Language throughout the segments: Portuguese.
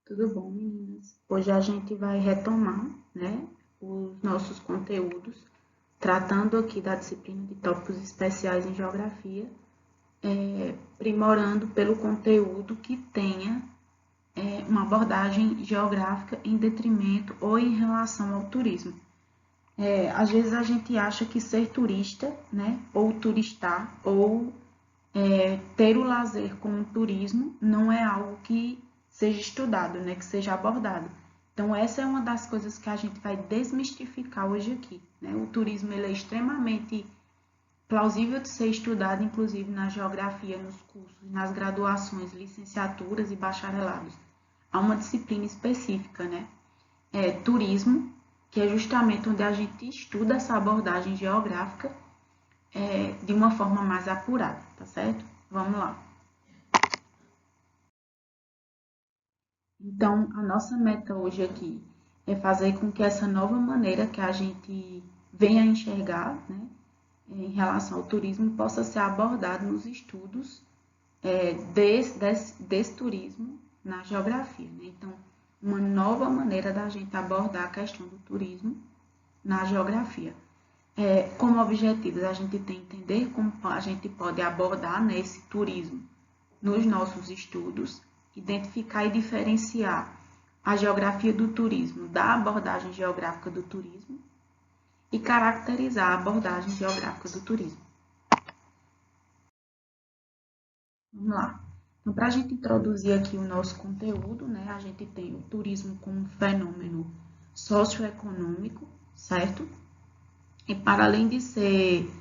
Tudo bom, meninas? Hoje a gente vai retomar, né, os nossos conteúdos, tratando aqui da disciplina de tópicos especiais em geografia, primorando pelo conteúdo que tenha uma abordagem geográfica em detrimento ou em relação ao turismo. Às vezes a gente acha que ser turista, né, ou turistar, ou ter o lazer com o turismo não é algo que seja estudado, né, que seja abordado. Então, essa é uma das coisas que a gente vai desmistificar hoje aqui. Né? O turismo ele é extremamente plausível de ser estudado, inclusive na geografia, nos cursos, nas graduações, licenciaturas e bacharelados. Há uma disciplina específica, né? Turismo, que é justamente onde a gente estuda essa abordagem geográfica de uma forma mais apurada, tá certo? Vamos lá. Então, a nossa meta hoje aqui é fazer com que essa nova maneira que a gente venha a enxergar, né, em relação ao turismo, possa ser abordado nos estudos desse turismo na geografia. Né? Então, uma nova maneira da gente abordar a questão do turismo na geografia. Como objetivos, a gente tem que entender como a gente pode abordar nesse turismo nos nossos estudos, identificar e diferenciar a geografia do turismo da abordagem geográfica do turismo e caracterizar a abordagem geográfica do turismo. Vamos lá. Então, para a gente introduzir aqui o nosso conteúdo, né, a gente tem o turismo como um fenômeno socioeconômico, certo? E para além de ser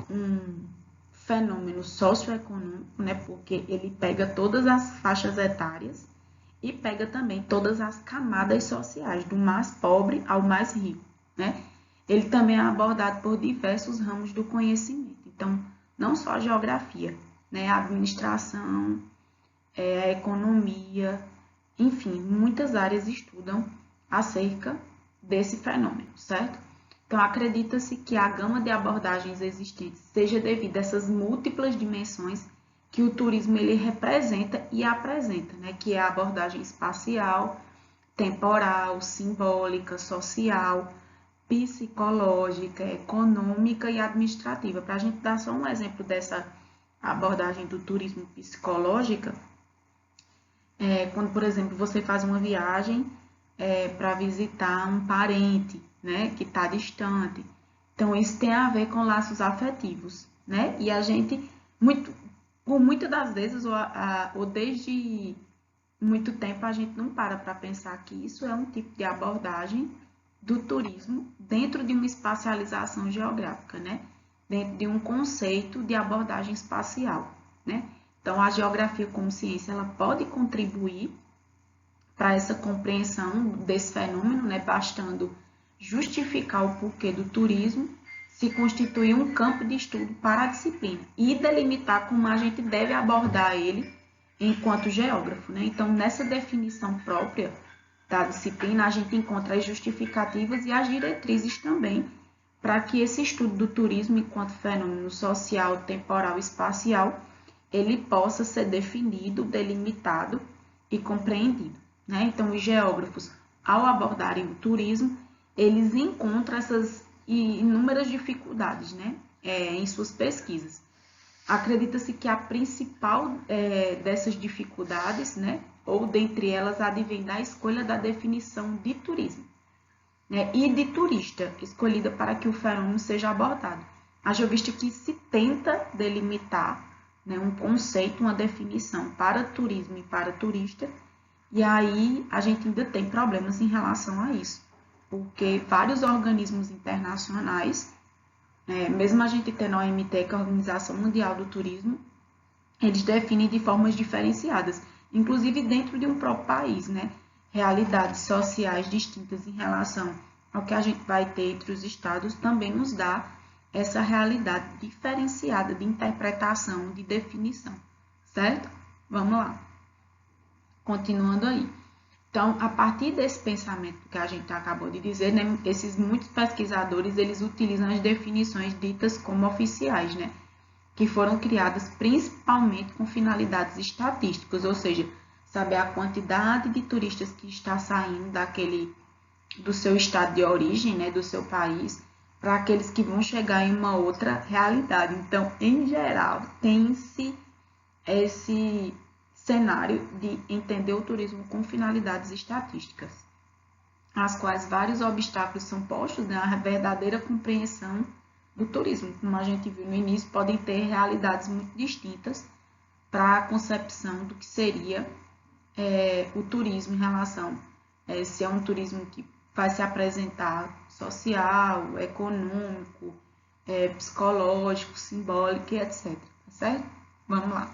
um fenômeno socioeconômico, né, porque ele pega todas as faixas etárias e pega também todas as camadas sociais, do mais pobre ao mais rico, né? Ele também é abordado por diversos ramos do conhecimento. Então, não só a geografia, né? A administração, a economia, enfim, muitas áreas estudam acerca desse fenômeno, certo? Então, acredita-se que a gama de abordagens existentes seja devido a essas múltiplas dimensões que o turismo ele representa e apresenta, né? Que é a abordagem espacial, temporal, simbólica, social, psicológica, econômica e administrativa. Para a gente dar só um exemplo dessa abordagem do turismo psicológica, quando, por exemplo, você faz uma viagem para visitar um parente, né, que está distante. Então, isso tem a ver com laços afetivos, né? E a gente, por muitas das vezes, ou desde muito tempo, a gente não para pensar que isso é um tipo de abordagem do turismo dentro de uma espacialização geográfica, né? Dentro de um conceito de abordagem espacial, né? Então, a geografia como ciência, ela pode contribuir para essa compreensão desse fenômeno, né? Bastando justificar o porquê do turismo se constituir um campo de estudo para a disciplina e delimitar como a gente deve abordar ele enquanto geógrafo, né? Então, nessa definição própria da disciplina, a gente encontra as justificativas e as diretrizes também para que esse estudo do turismo enquanto fenômeno social, temporal e espacial, ele possa ser definido, delimitado e compreendido. Né? Então, os geógrafos, ao abordarem o turismo, eles encontram essas inúmeras dificuldades, né? Em suas pesquisas. Acredita-se que a principal dessas dificuldades, né, ou dentre elas, advém da escolha da definição de turismo, né, e de turista, escolhida para que o fenômeno seja abordado. Haja visto que se tenta delimitar, né, um conceito, uma definição para turismo e para turista, e aí a gente ainda tem problemas em relação a isso, porque vários organismos internacionais, mesmo a gente tendo a OMT, que é a Organização Mundial do Turismo, eles definem de formas diferenciadas, inclusive dentro de um próprio país, né? Realidades sociais distintas em relação ao que a gente vai ter entre os estados também nos dá essa realidade diferenciada de interpretação, de definição, certo? Vamos lá. Continuando aí. Então, a partir desse pensamento que a gente acabou de dizer, né, esses muitos pesquisadores, eles utilizam as definições ditas como oficiais, né, que foram criadas principalmente com finalidades estatísticas, ou seja, saber a quantidade de turistas que está saindo do seu estado de origem, né, do seu país, para aqueles que vão chegar em uma outra realidade. Então, em geral, tem-se esse cenário de entender o turismo com finalidades estatísticas, as quais vários obstáculos são postos na verdadeira compreensão do turismo. Como a gente viu no início, podem ter realidades muito distintas para a concepção do que seria o turismo em relação se é um turismo que vai se apresentar social, econômico, psicológico, simbólico, etc. Tá certo? Vamos lá.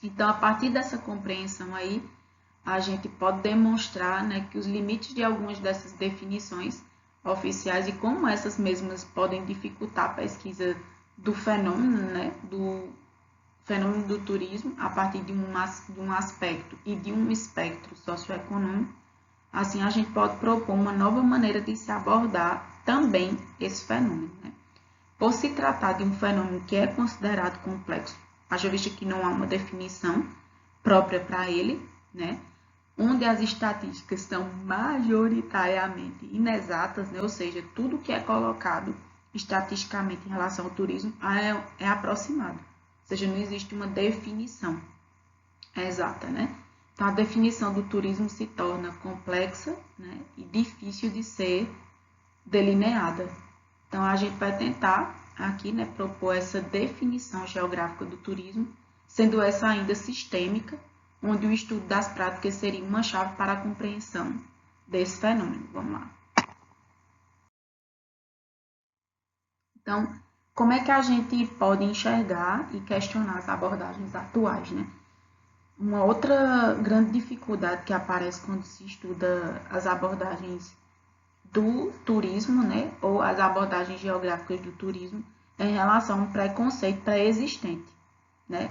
Então, a partir dessa compreensão aí, a gente pode demonstrar, né, que os limites de algumas dessas definições oficiais e como essas mesmas podem dificultar a pesquisa do fenômeno, né, do fenômeno do turismo a partir de um aspecto e de um espectro socioeconômico. Assim, a gente pode propor uma nova maneira de se abordar também esse fenômeno, né? Por se tratar de um fenômeno que é considerado complexo, haja vista que não há uma definição própria para ele, né? Onde as estatísticas são majoritariamente inexatas, né? Ou seja, tudo que é colocado estatisticamente em relação ao turismo é aproximado, ou seja, não existe uma definição exata, né? Então, a definição do turismo se torna complexa, né, e difícil de ser delineada. Então, a gente vai tentar aqui, né, propor essa definição geográfica do turismo, sendo essa ainda sistêmica, onde o estudo das práticas seria uma chave para a compreensão desse fenômeno. Vamos lá. Então, como é que a gente pode enxergar e questionar as abordagens atuais, né? Uma outra grande dificuldade que aparece quando se estuda as abordagens do turismo, né, ou as abordagens geográficas do turismo, é em relação a um preconceito pré-existente, né,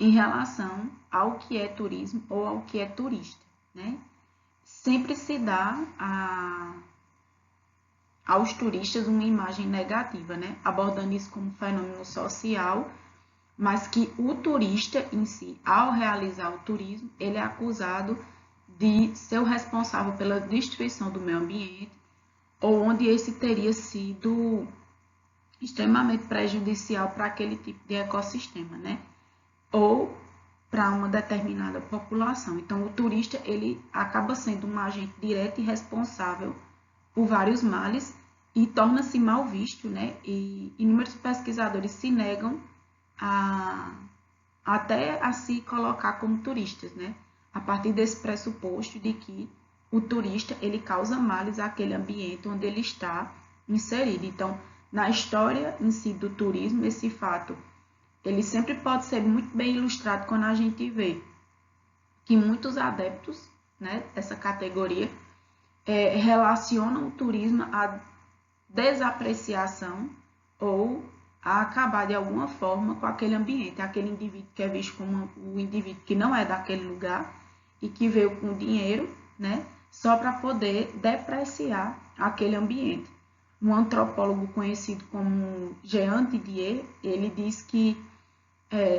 em relação ao que é turismo ou ao que é turista, né. Sempre se dá aos turistas uma imagem negativa, né, abordando isso como fenômeno social, mas que o turista em si, ao realizar o turismo, ele é acusado de ser o responsável pela destruição do meio ambiente, ou onde esse teria sido extremamente prejudicial para aquele tipo de ecossistema, né? Ou para uma determinada população. Então, o turista, ele acaba sendo um agente direto e responsável por vários males e torna-se mal visto, né? E inúmeros pesquisadores se negam até a se colocar como turistas, né? A partir desse pressuposto de que o turista ele causa males àquele ambiente onde ele está inserido. Então, na história em si do turismo, esse fato ele sempre pode ser muito bem ilustrado quando a gente vê que muitos adeptos, né, dessa categoria relacionam o turismo à desapreciação ou a acabar de alguma forma com aquele ambiente, aquele indivíduo que é visto como o indivíduo que não é daquele lugar e que veio com dinheiro, né, só para poder depreciar aquele ambiente. Um antropólogo conhecido como Jean Didier, ele diz que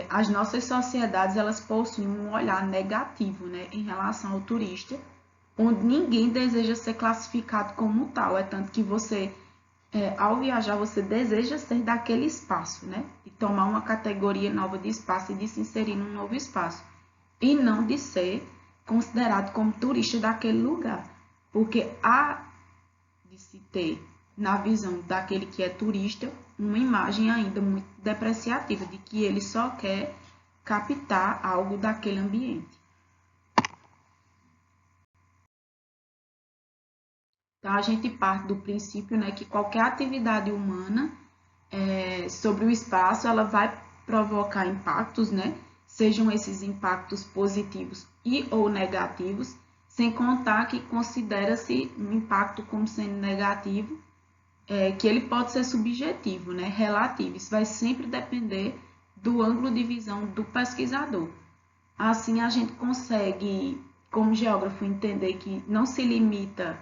as nossas sociedades elas possuem um olhar negativo, né, em relação ao turista, onde ninguém deseja ser classificado como tal. É tanto que você, ao viajar, você deseja ser daquele espaço, né? E tomar uma categoria nova de espaço e de se inserir num novo espaço. E não de ser considerado como turista daquele lugar. Porque há de se ter, na visão daquele que é turista, uma imagem ainda muito depreciativa de que ele só quer captar algo daquele ambiente. Então, a gente parte do princípio, né, que qualquer atividade humana sobre o espaço, ela vai provocar impactos, né, sejam esses impactos positivos e ou negativos, sem contar que considera-se um impacto como sendo negativo, que ele pode ser subjetivo, né, relativo. Isso vai sempre depender do ângulo de visão do pesquisador. Assim, a gente consegue, como geógrafo, entender que não se limita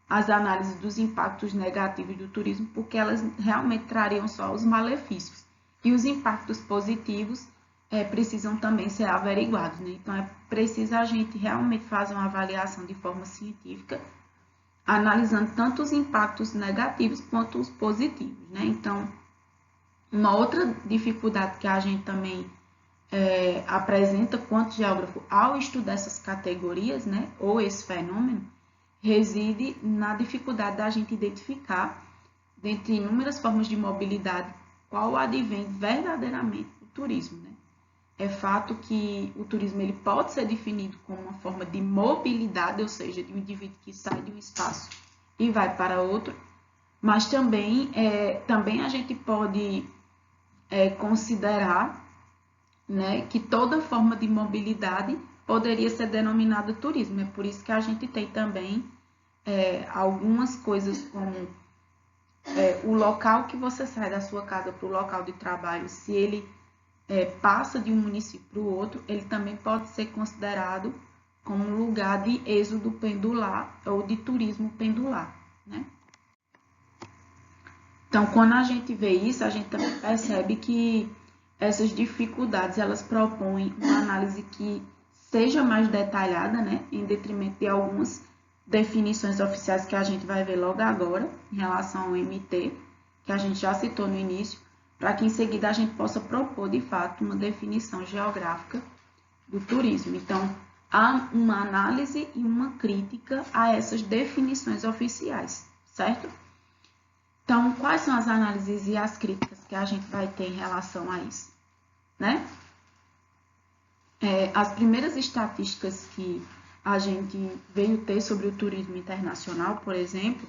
às análises dos impactos negativos do turismo, porque elas realmente trariam só os malefícios. E os impactos positivos, precisam também ser averiguados, né? Então, é preciso a gente realmente fazer uma avaliação de forma científica, analisando tanto os impactos negativos quanto os positivos, né? Então, uma outra dificuldade que a gente também apresenta quanto geógrafo ao estudar essas categorias, né, ou esse fenômeno, reside na dificuldade da gente identificar, dentre inúmeras formas de mobilidade, qual advém verdadeiramente do turismo, né? É fato que o turismo ele pode ser definido como uma forma de mobilidade, ou seja, de um indivíduo que sai de um espaço e vai para outro, mas também a gente pode considerar, né, que toda forma de mobilidade poderia ser denominada turismo. É por isso que a gente tem também algumas coisas como o local que você sai da sua casa para o local de trabalho, se ele passa de um município para o outro, ele também pode ser considerado como um lugar de êxodo pendular ou de turismo pendular, né? Então, quando a gente vê isso, a gente também percebe que essas dificuldades, elas propõem uma análise que seja mais detalhada, né, em detrimento de algumas definições oficiais que a gente vai ver logo agora, em relação ao MT, que a gente já citou no início, para que em seguida a gente possa propor, de fato, uma definição geográfica do turismo. Então, há uma análise e uma crítica a essas definições oficiais, certo? Então, quais são as análises e as críticas que a gente vai ter em relação a isso, né? As primeiras estatísticas que a gente veio ter sobre o turismo internacional, por exemplo,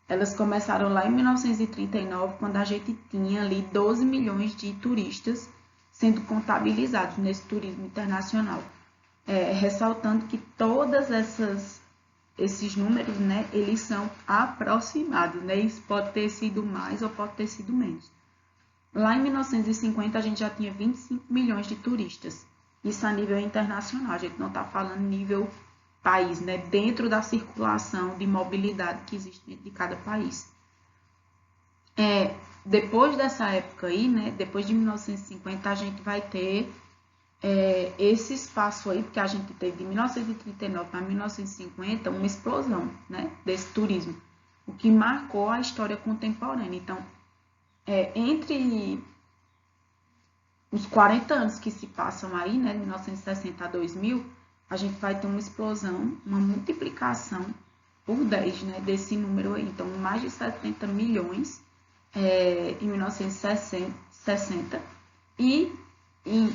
elas começaram lá em 1939, quando a gente tinha ali 12 milhões de turistas sendo contabilizados nesse turismo internacional. Ressaltando que todas esses números, né, eles são aproximados, né? Isso pode ter sido mais ou pode ter sido menos. Lá em 1950, a gente já tinha 25 milhões de turistas. Isso a nível internacional, a gente não está falando nível país, né? Dentro da circulação de mobilidade que existe dentro de cada país. Depois dessa época aí, né? Depois de 1950, a gente vai ter esse espaço aí, porque a gente teve de 1939 para 1950 uma explosão, né, desse turismo, o que marcou a história contemporânea. Então, entre os 40 anos que se passam aí, né, de 1960 a 2000, a gente vai ter uma explosão, uma multiplicação por 10, né, desse número aí. Então, mais de 70 milhões em 1960 e em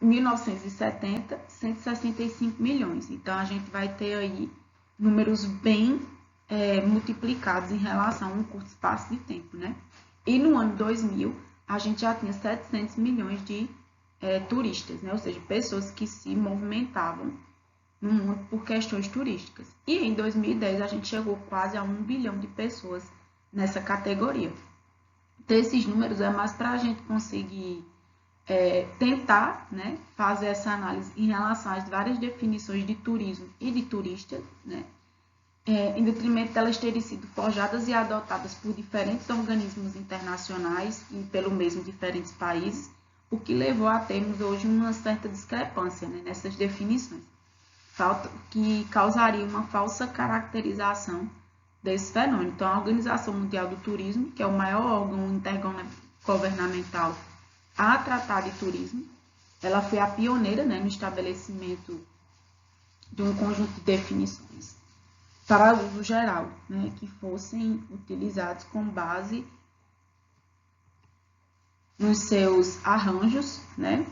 1970, 165 milhões. Então, a gente vai ter aí números bem multiplicados em relação a um curto espaço de tempo, né? E no ano 2000, a gente já tinha 700 milhões de turistas, né? Ou seja, pessoas que se movimentavam no mundo por questões turísticas. E em 2010, a gente chegou quase a 1 bilhão de pessoas nessa categoria. Então, esses números é mais para a gente conseguir tentar, né, fazer essa análise em relação às várias definições de turismo e de turista, né, em detrimento delas terem sido forjadas e adotadas por diferentes organismos internacionais e pelo mesmo diferentes países, o que levou a termos hoje uma certa discrepância, né, nessas definições, que causaria uma falsa caracterização desse fenômeno. Então, a Organização Mundial do Turismo, que é o maior órgão intergovernamental a tratar de turismo, ela foi a pioneira, né, no estabelecimento de um conjunto de definições para uso geral, né, que fossem utilizados com base nos seus arranjos, né,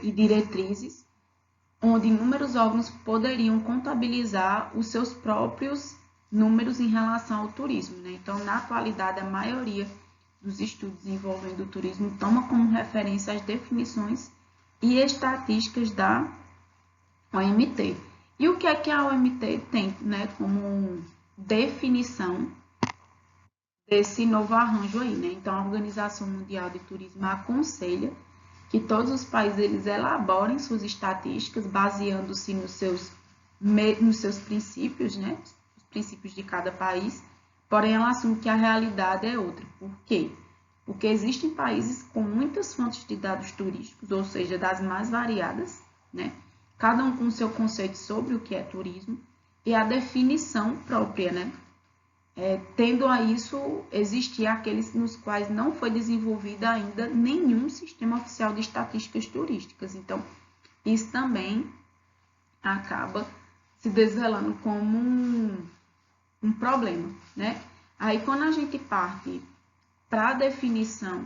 e diretrizes, onde inúmeros órgãos poderiam contabilizar os seus próprios números em relação ao turismo, né? Então, na atualidade, a maioria dos estudos envolvendo o turismo toma como referência as definições e estatísticas da OMT. E o que é a OMT tem, né, como definição desse novo arranjo aí, né? Então, a Organização Mundial de Turismo aconselha que todos os países eles elaborem suas estatísticas baseando-se nos seus princípios, né? Os princípios de cada país, porém ela assume que a realidade é outra. Por quê? Porque existem países com muitas fontes de dados turísticos, ou seja, das mais variadas, né? Cada um com o seu conceito sobre o que é turismo e a definição própria, né? Tendo a isso, existir aqueles nos quais não foi desenvolvido ainda nenhum sistema oficial de estatísticas turísticas. Então, isso também acaba se desvelando como um problema, né? Aí, quando a gente parte para a definição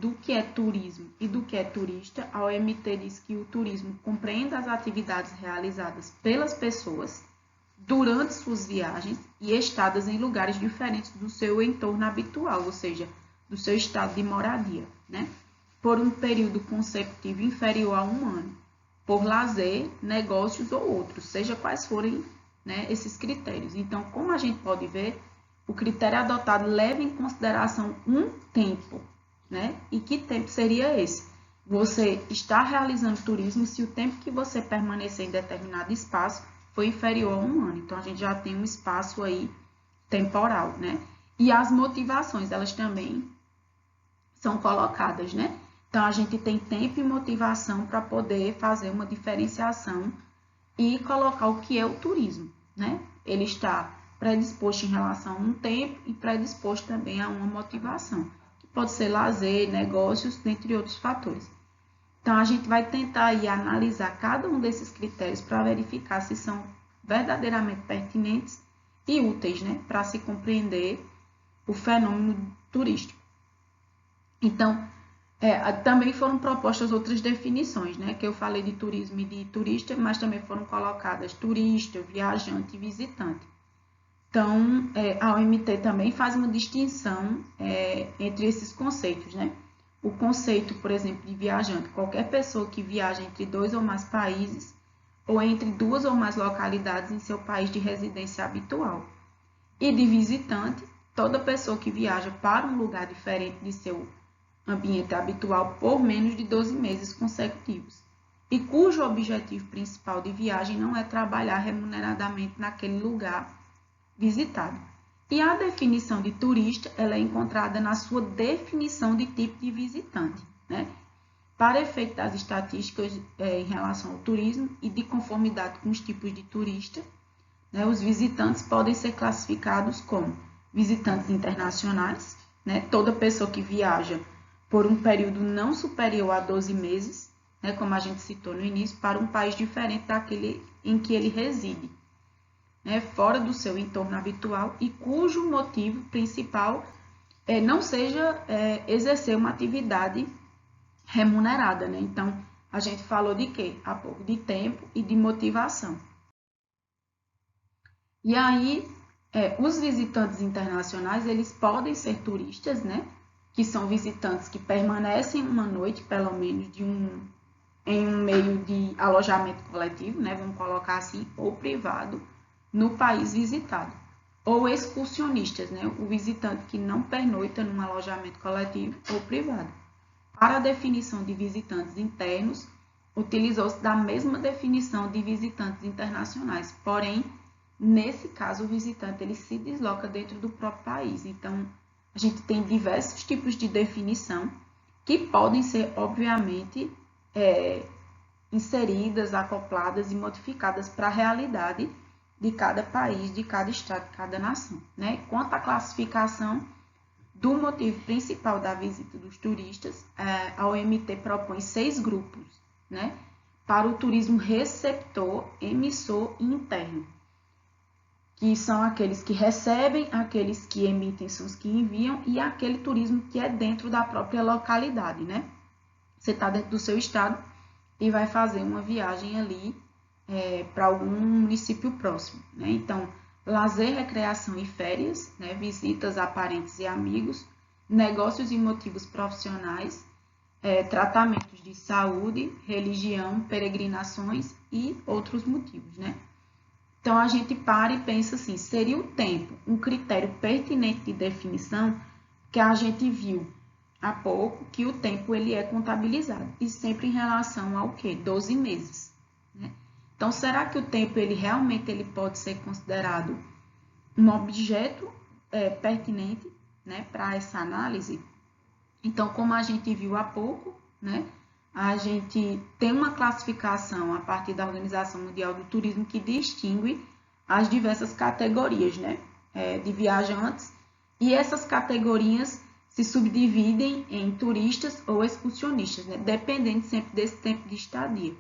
do que é turismo e do que é turista, a OMT diz que o turismo compreende as atividades realizadas pelas pessoas durante suas viagens e estadas em lugares diferentes do seu entorno habitual, ou seja, do seu estado de moradia, né? Por um período consecutivo inferior a um ano, por lazer, negócios ou outros, seja quais forem, né, esses critérios. Então, como a gente pode ver, o critério adotado leva em consideração um tempo, né? E que tempo seria esse? Você está realizando turismo se o tempo que você permanecer em determinado espaço foi inferior a um ano. Então, a gente já tem um espaço aí temporal, né? E as motivações, elas também são colocadas, né? Então, a gente tem tempo e motivação para poder fazer uma diferenciação e colocar o que é o turismo, né? Ele está predisposto em relação a um tempo e predisposto também a uma motivação, que pode ser lazer, negócios, dentre outros fatores. Então, a gente vai tentar aí analisar cada um desses critérios para verificar se são verdadeiramente pertinentes e úteis, né, para se compreender o fenômeno turístico. Então, também foram propostas outras definições, né, que eu falei de turismo e de turista, mas também foram colocadas turista, viajante e visitante. Então, a OMT também faz uma distinção entre esses conceitos, né? O conceito, por exemplo, de viajante, qualquer pessoa que viaja entre 2 ou mais países ou entre 2 ou mais localidades em seu país de residência habitual. E de visitante, toda pessoa que viaja para um lugar diferente de seu ambiente habitual por menos de 12 meses consecutivos e cujo objetivo principal de viagem não é trabalhar remuneradamente naquele lugar visitado. E a definição de turista, ela é encontrada na sua definição de tipo de visitante, né? Para efeito das estatísticas em relação ao turismo e de conformidade com os tipos de turista, né, os visitantes podem ser classificados como visitantes internacionais, né, toda pessoa que viaja por um período não superior a 12 meses, né, como a gente citou no início, para um país diferente daquele em que ele reside, né, fora do seu entorno habitual e cujo motivo principal não seja exercer uma atividade remunerada, né? Então, a gente falou de quê? Há pouco de tempo e de motivação. E aí, os visitantes internacionais, eles podem ser turistas, né? Que são visitantes que permanecem uma noite, pelo menos, em um meio de alojamento coletivo, né? Vamos colocar assim, ou privado, no país visitado. Ou excursionistas, né? O visitante que não pernoita num alojamento coletivo ou privado. Para a definição de visitantes internos, utilizou-se da mesma definição de visitantes internacionais, porém, nesse caso, o visitante ele se desloca dentro do próprio país. Então, a gente tem diversos tipos de definição que podem ser, obviamente, inseridas, acopladas e modificadas para a realidade de cada país, de cada estado, de cada nação, né? Quanto à classificação do motivo principal da visita dos turistas, a OMT propõe 6 grupos, né? Para o turismo receptor, emissor e interno, que são aqueles que recebem, aqueles que emitem são os que enviam e aquele turismo que é dentro da própria localidade, né? Você está dentro do seu estado e vai fazer uma viagem ali para algum município próximo, né? Então, lazer, recreação e férias, né? Visitas a parentes e amigos, negócios e motivos profissionais, tratamentos de saúde, religião, peregrinações e outros motivos, né? Então, a gente para e pensa assim, seria o tempo um critério pertinente de definição que a gente viu há pouco, que o tempo ele é contabilizado, e sempre em relação ao quê? 12 meses, né? Então, será que o tempo ele realmente ele pode ser considerado um objeto pertinente, né, para essa análise? Então, como a gente viu há pouco, né, a gente tem uma classificação a partir da Organização Mundial do Turismo que distingue as diversas categorias, né, de viajantes, e essas categorias se subdividem em turistas ou excursionistas, né, dependendo sempre desse tempo de estadia.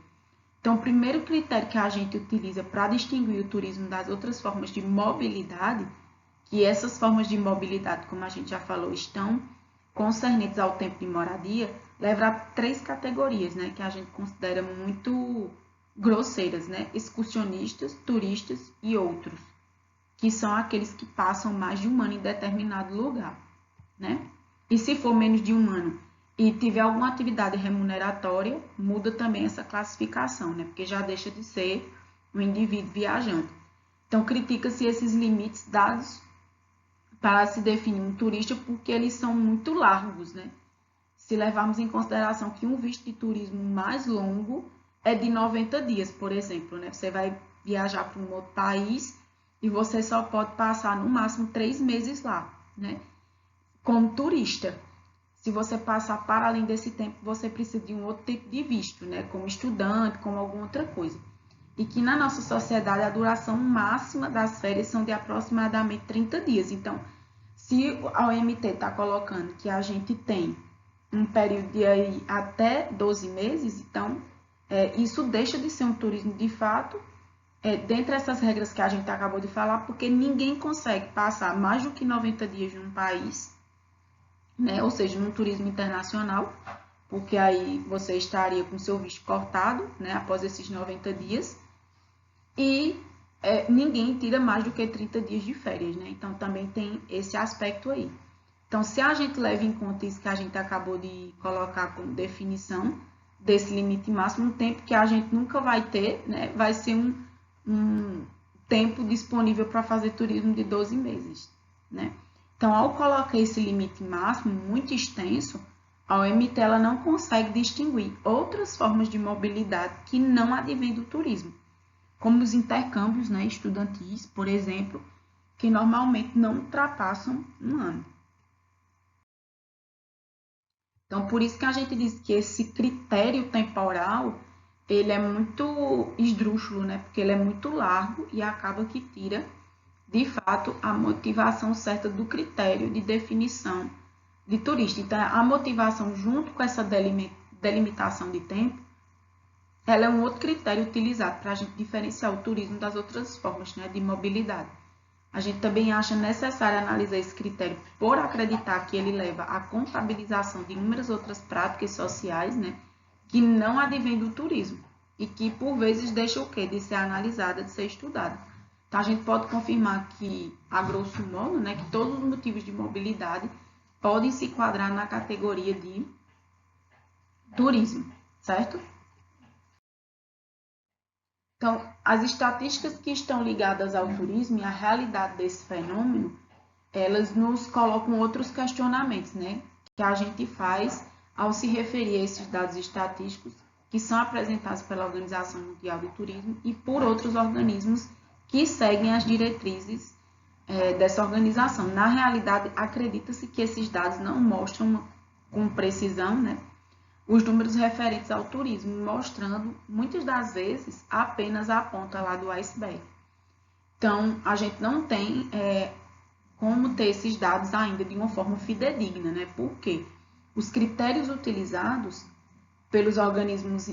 Então, o primeiro critério que a gente utiliza para distinguir o turismo das outras formas de mobilidade, que essas formas de mobilidade, como a gente já falou, estão concernentes ao tempo de moradia, leva a 3 categorias, né, que a gente considera muito grosseiras, né, excursionistas, turistas e outros, que são aqueles que passam mais de um ano em determinado lugar, né? E se for menos de um ano e tiver alguma atividade remuneratória, muda também essa classificação, né? Porque já deixa de ser um indivíduo viajante. Então, critica-se esses limites dados para se definir um turista porque eles são muito largos, né? Se levarmos em consideração que um visto de turismo mais longo é de 90 dias, por exemplo, né? Você vai viajar para um outro país e você só pode passar no máximo 3 meses lá, né? Como turista. Se você passar para além desse tempo, você precisa de um outro tipo de visto, né? Como estudante, como alguma outra coisa. E que na nossa sociedade a duração máxima das férias são de aproximadamente 30 dias. Então, se a OMT está colocando que a gente tem um período de aí até 12 meses, então isso deixa de ser um turismo de fato, dentre essas regras que a gente acabou de falar, porque ninguém consegue passar mais do que 90 dias num país, né? Ou seja, num turismo internacional, porque aí você estaria com seu visto cortado, né, após esses 90 dias, e ninguém tira mais do que 30 dias de férias, né? Então também tem esse aspecto aí. Então, se a gente leva em conta isso que a gente acabou de colocar como definição desse limite máximo, um tempo que a gente nunca vai ter, né? Vai ser um tempo disponível para fazer turismo de 12 meses, né? Então, ao colocar esse limite máximo muito extenso, a OMT ela não consegue distinguir outras formas de mobilidade que não advêm do turismo, como os intercâmbios, né, estudantis, por exemplo, que normalmente não ultrapassam um ano. Então, por isso que a gente diz que esse critério temporal, ele é muito esdrúxulo, né? Porque ele é muito largo e acaba que tira, de fato, a motivação certa do critério de definição de turista. Então, a motivação junto com essa delimitação de tempo, ela é um outro critério utilizado para a gente diferenciar o turismo das outras formas, né, de mobilidade. A gente também acha necessário analisar esse critério por acreditar que ele leva à contabilização de inúmeras outras práticas sociais, né, que não advêm do turismo e que, por vezes, deixam o quê? De ser analisada, de ser estudada. Então, a gente pode confirmar que, a grosso modo, né, que todos os motivos de mobilidade podem se enquadrar na categoria de turismo, certo? Então, as estatísticas que estão ligadas ao turismo e à realidade desse fenômeno, elas nos colocam outros questionamentos, né, que a gente faz ao se referir a esses dados estatísticos que são apresentados pela Organização Mundial do Turismo e por outros organismos que seguem as diretrizes dessa organização. Na realidade, acredita-se que esses dados não mostram com precisão, né, os números referentes ao turismo, mostrando, muitas das vezes, apenas a ponta lá do iceberg. Então, a gente não tem como ter esses dados ainda de uma forma fidedigna, né? Porque os critérios utilizados pelos organismos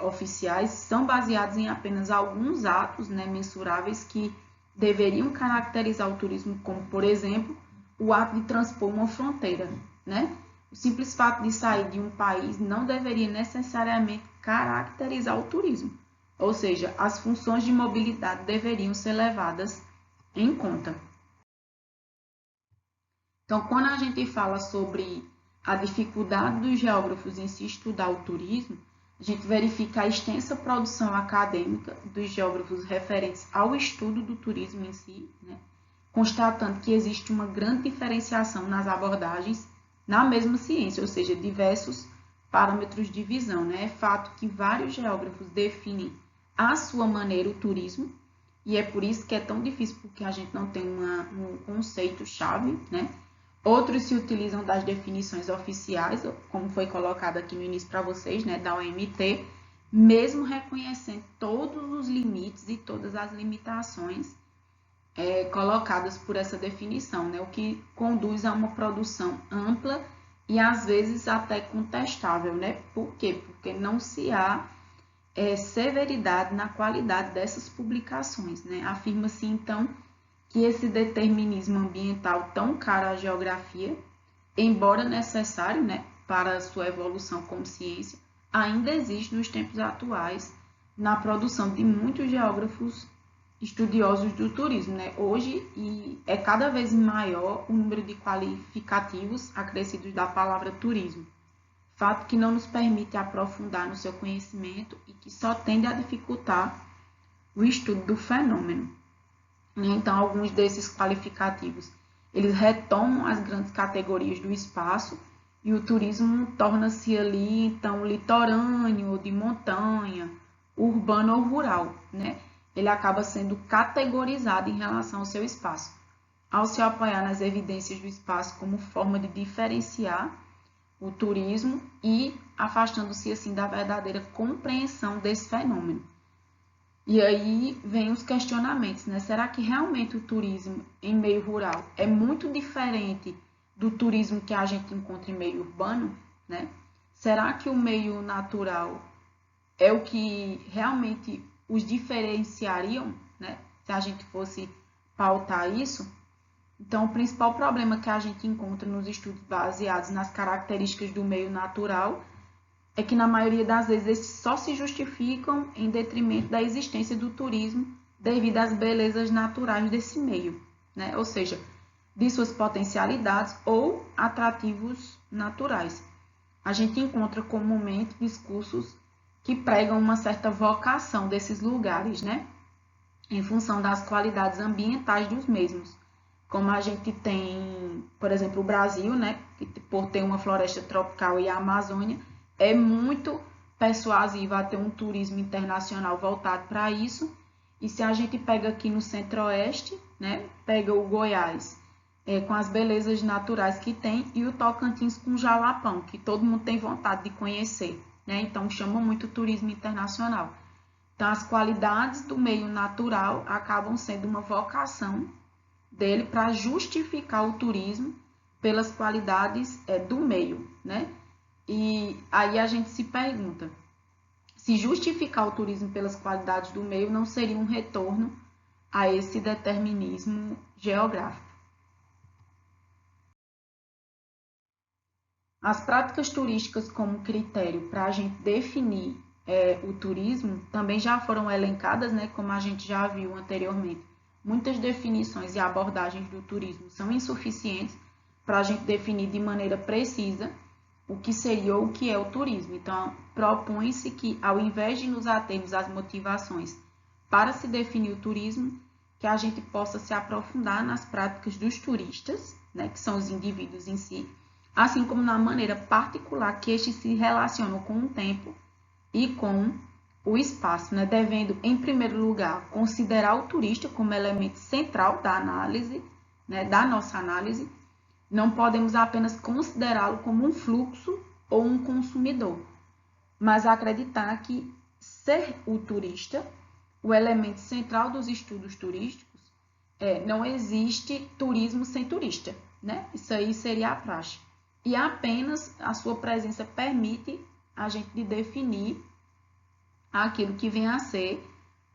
oficiais são baseados em apenas alguns atos, né, mensuráveis que deveriam caracterizar o turismo, como, por exemplo, o ato de transpor uma fronteira, né? O simples fato de sair de um país não deveria necessariamente caracterizar o turismo, ou seja, as funções de mobilidade deveriam ser levadas em conta. Então, quando a gente fala sobre a dificuldade dos geógrafos em se estudar o turismo, a gente verifica a extensa produção acadêmica dos geógrafos referentes ao estudo do turismo em si, né? Constatando que existe uma grande diferenciação nas abordagens na mesma ciência, ou seja, diversos parâmetros de visão, né? É fato que vários geógrafos definem à sua maneira o turismo, e é por isso que é tão difícil, porque a gente não tem um conceito-chave, né? Outros se utilizam das definições oficiais, como foi colocado aqui no início para vocês, né, da OMT, mesmo reconhecendo todos os limites e todas as limitações colocadas por essa definição, né, o que conduz a uma produção ampla e às vezes até contestável, né? Por quê? Porque não se há severidade na qualidade dessas publicações, né? Afirma-se então que esse determinismo ambiental tão caro à geografia, embora necessário, né, para a sua evolução como ciência, ainda existe nos tempos atuais na produção de muitos geógrafos estudiosos do turismo, né? Hoje é cada vez maior o número de qualificativos acrescidos da palavra turismo, fato que não nos permite aprofundar no seu conhecimento e que só tende a dificultar o estudo do fenômeno. Então, alguns desses qualificativos, eles retomam as grandes categorias do espaço e o turismo torna-se ali, então, litorâneo, ou de montanha, urbano ou rural, né? Ele acaba sendo categorizado em relação ao seu espaço, ao se apoiar nas evidências do espaço como forma de diferenciar o turismo e afastando-se assim da verdadeira compreensão desse fenômeno. E aí vem os questionamentos, né? Será que realmente o turismo em meio rural é muito diferente do turismo que a gente encontra em meio urbano, né? Será que o meio natural é o que realmente os diferenciariam, né? Se a gente fosse pautar isso? Então, o principal problema que a gente encontra nos estudos baseados nas características do meio natural é que, na maioria das vezes, esses só se justificam em detrimento da existência do turismo devido às belezas naturais desse meio, né? Ou seja, de suas potencialidades ou atrativos naturais. A gente encontra comumente discursos que pregam uma certa vocação desses lugares, né? Em função das qualidades ambientais dos mesmos. Como a gente tem, por exemplo, o Brasil, né? Que por ter uma floresta tropical e a Amazônia, é muito persuasiva a ter um turismo internacional voltado para isso. E se a gente pega aqui no Centro-Oeste, né? Pega o Goiás, com as belezas naturais que tem, e o Tocantins com o Jalapão, que todo mundo tem vontade de conhecer, né? Então chama muito o turismo internacional. Então as qualidades do meio natural acabam sendo uma vocação dele para justificar o turismo pelas qualidades do meio, né? E aí a gente se pergunta, se justificar o turismo pelas qualidades do meio não seria um retorno a esse determinismo geográfico. As práticas turísticas como critério para a gente definir o turismo também já foram elencadas, né, como a gente já viu anteriormente. Muitas definições e abordagens do turismo são insuficientes para a gente definir de maneira precisa o que seria ou o que é o turismo. Então, propõe-se que, ao invés de nos atermos às motivações para se definir o turismo, que a gente possa se aprofundar nas práticas dos turistas, né, que são os indivíduos em si, assim como na maneira particular que estes se relacionam com o tempo e com o espaço, né? Devendo, em primeiro lugar, considerar o turista como elemento central da análise, né? Da nossa análise. Não podemos apenas considerá-lo como um fluxo ou um consumidor, mas acreditar que ser o turista, o elemento central dos estudos turísticos, não existe turismo sem turista, né? Isso aí seria a praxe. E apenas a sua presença permite a gente definir aquilo que vem a ser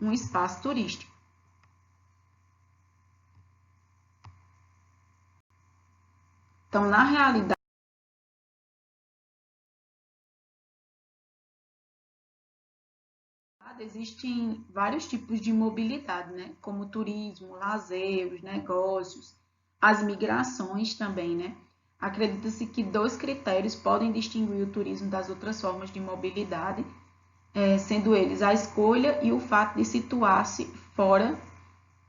um espaço turístico. Então, na realidade, existem vários tipos de mobilidade, né? Como o turismo, o lazer, os negócios, as migrações também, né? Acredita-se que dois critérios podem distinguir o turismo das outras formas de mobilidade, sendo eles a escolha e o fato de situar-se fora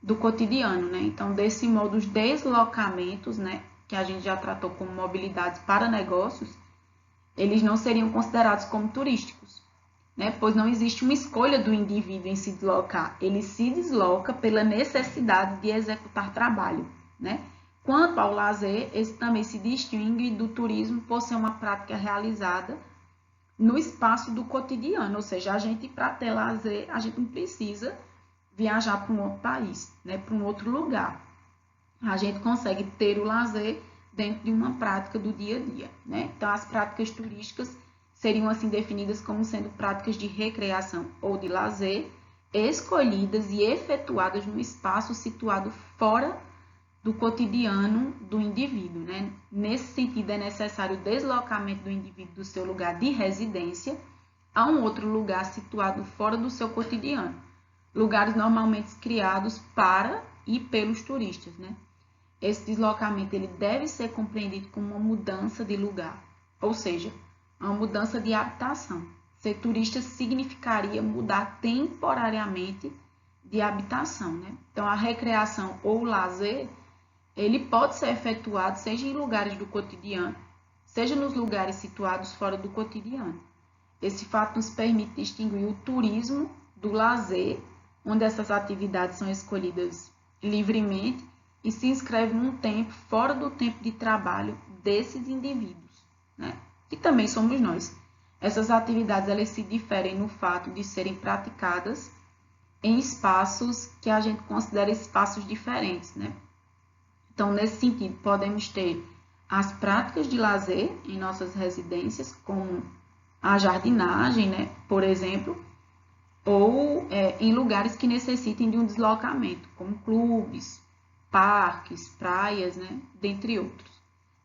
do cotidiano, né? Então, desse modo, os deslocamentos, né, que a gente já tratou como mobilidades para negócios, eles não seriam considerados como turísticos, né? Pois não existe uma escolha do indivíduo em se deslocar, ele se desloca pela necessidade de executar trabalho, né? Quanto ao lazer, esse também se distingue do turismo por ser uma prática realizada no espaço do cotidiano, ou seja, a gente, para ter lazer, a gente não precisa viajar para um outro país, né, para um outro lugar. A gente consegue ter o lazer dentro de uma prática do dia a dia, né? Então, as práticas turísticas seriam assim definidas como sendo práticas de recreação ou de lazer, escolhidas e efetuadas no espaço situado fora do cotidiano do indivíduo, né? Nesse sentido, é necessário o deslocamento do indivíduo do seu lugar de residência a um outro lugar situado fora do seu cotidiano. Lugares normalmente criados para e pelos turistas, né? Esse deslocamento ele deve ser compreendido como uma mudança de lugar, ou seja, uma mudança de habitação. Ser turista significaria mudar temporariamente de habitação, né? Então, a recreação ou o lazer ele pode ser efetuado seja em lugares do cotidiano, seja nos lugares situados fora do cotidiano. Esse fato nos permite distinguir o turismo do lazer, onde essas atividades são escolhidas livremente e se inscrevem num tempo fora do tempo de trabalho desses indivíduos, né? Que também somos nós. Essas atividades elas se diferem no fato de serem praticadas em espaços que a gente considera espaços diferentes, né? Então, nesse sentido, podemos ter as práticas de lazer em nossas residências, como a jardinagem, né, por exemplo, ou em lugares que necessitem de um deslocamento, como clubes, parques, praias, né, dentre outros.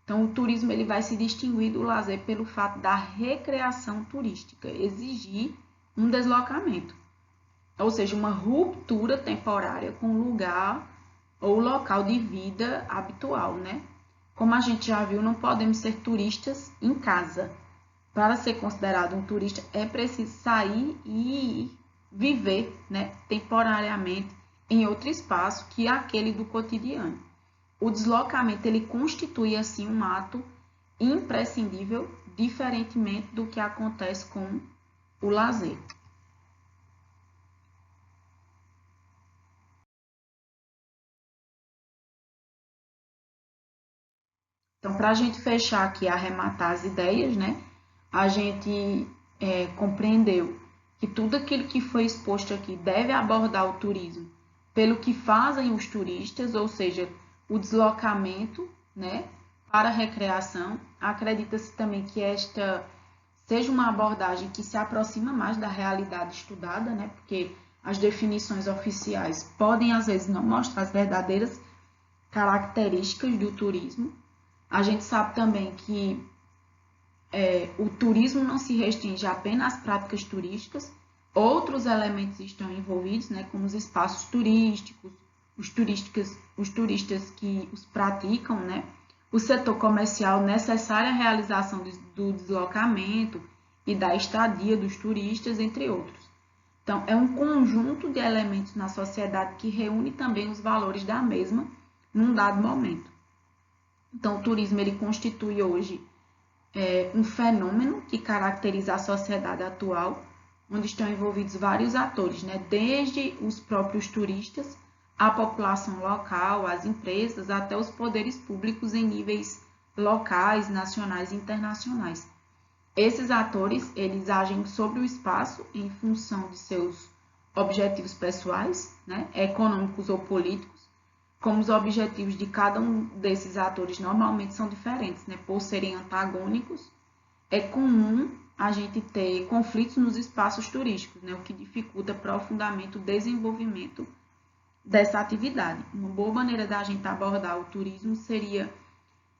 Então, o turismo ele vai se distinguir do lazer pelo fato da recreação turística, exigir um deslocamento, ou seja, uma ruptura temporária com o lugar ou local de vida habitual, né? Como a gente já viu, não podemos ser turistas em casa. Para ser considerado um turista, é preciso sair e viver, né, temporariamente em outro espaço que é aquele do cotidiano. O deslocamento ele constitui assim um ato imprescindível, diferentemente do que acontece com o lazer. Então, para a gente fechar aqui, arrematar as ideias, né? A gente compreendeu que tudo aquilo que foi exposto aqui deve abordar o turismo pelo que fazem os turistas, ou seja, o deslocamento, né, para a recreação. Acredita-se também que esta seja uma abordagem que se aproxima mais da realidade estudada, né, porque as definições oficiais podem, às vezes, não mostrar as verdadeiras características do turismo. A gente sabe também que o turismo não se restringe apenas às práticas turísticas, outros elementos estão envolvidos, né, como os espaços turísticos, os turistas que os praticam, né, o setor comercial necessário à realização do deslocamento e da estadia dos turistas, entre outros. Então, é um conjunto de elementos na sociedade que reúne também os valores da mesma num dado momento. Então, o turismo ele constitui hoje um fenômeno que caracteriza a sociedade atual, onde estão envolvidos vários atores, né? Desde os próprios turistas, a população local, as empresas, até os poderes públicos em níveis locais, nacionais e internacionais. Esses atores, eles agem sobre o espaço em função de seus objetivos pessoais, né? Econômicos ou políticos, como os objetivos de cada um desses atores normalmente são diferentes, né? Por serem antagônicos, é comum a gente ter conflitos nos espaços turísticos, né? O que dificulta profundamente o desenvolvimento dessa atividade. Uma boa maneira da gente abordar o turismo seria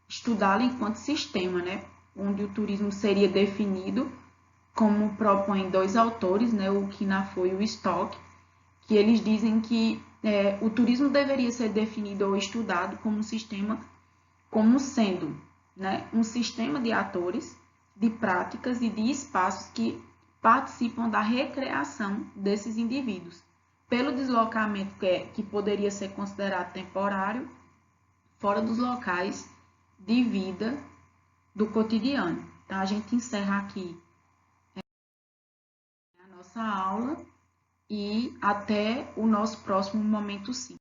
estudá-lo enquanto sistema, né? Onde o turismo seria definido como propõem dois autores, né? O Kinafor e o Stock, que eles dizem que o turismo deveria ser definido ou estudado como um sistema, como sendo, né, um sistema de atores, de práticas e de espaços que participam da recreação desses indivíduos, pelo deslocamento que poderia ser considerado temporário, fora dos locais de vida do cotidiano. Então, a gente encerra aqui a nossa aula e até o nosso próximo momento 5.